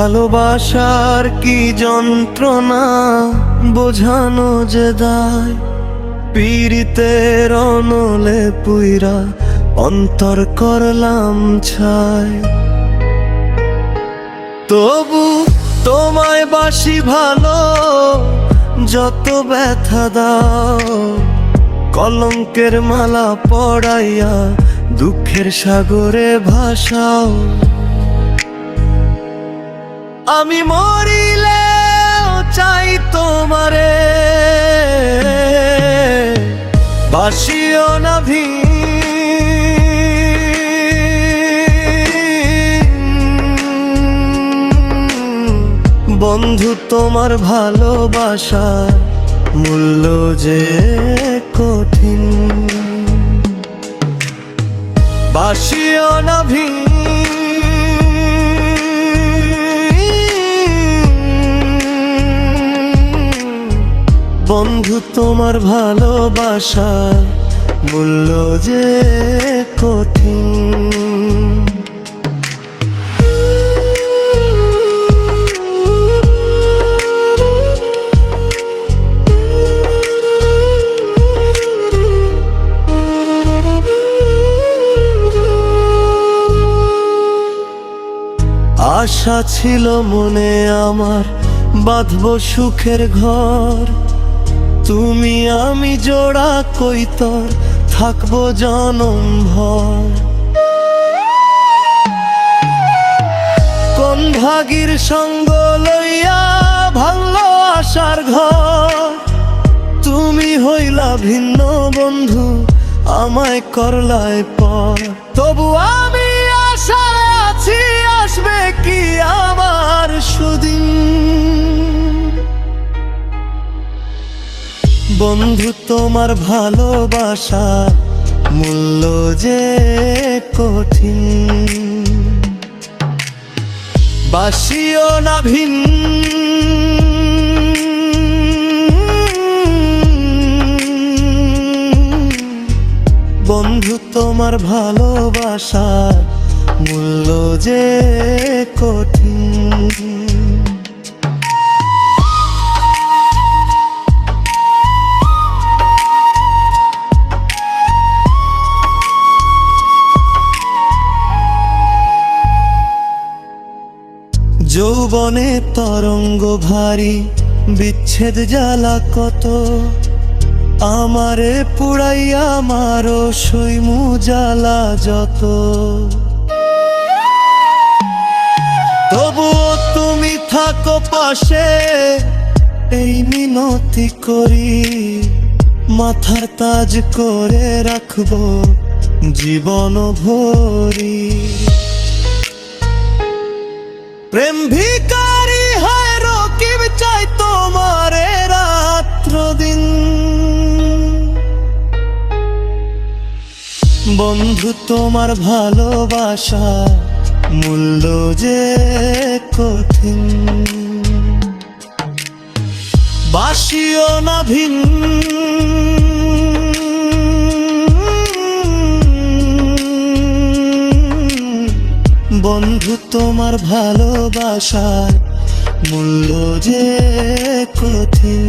ভালোবাসার কি যন্ত্রণা বোঝানো যে দায়, পীড়িতের অনলে পুইরা অন্তর করলাম ছাই। তবু তোমায় বাসি ভালো, যত ব্যথা দাও কলঙ্কের মালা পড়াইয়া দুঃখের সাগরে ভাসাও। আমি মরিলে চাই তোমারে, বাসিও না বন্ধু তোমার ভালোবাসার মূল্য যে কঠিন, বাসিও না বন্ধু তোমার ভালোবাসার মূল্য যে কঠিন। আশা ছিল মনে আমার বাঁধবো সুখের ঘর, তুমি আমি জোড়া কইতর থাকবো জনম ভর। কোন ভাগীর সঙ্গ লইয়া ভাঙলো আশার ঘর, তুমি হইলা ভিন্ন বন্ধু আমায় করলায় পর। তবু আমি আশায় আছি আসবে কি আমার সুদিন, বন্ধু তোমার ভালোবাসা মূল্য যে কঠিন, বাসিও না বন্ধু তোমার ভালোবাসার মূল্য যে কঠিন। যৌবনে তরঙ্গ ভারী বিচ্ছেদ জ্বালা কত, আমারে পুড়াইয়া মারো সইমু জ্বালা যত। তবুও তুমি থাকো পাশে এই মিনতি করি, মাথার তাজ করে রাখবো জীবন ভরি। প্রেম ভিখারি হয় রকিব চাই তোমারে রাত্র দিন, বন্ধু তোমার ভালোবাসা মূল্য যে কঠিন, বাসিও না বন্ধু তোমার ভালোবাসার মূল্য যে কঠিন।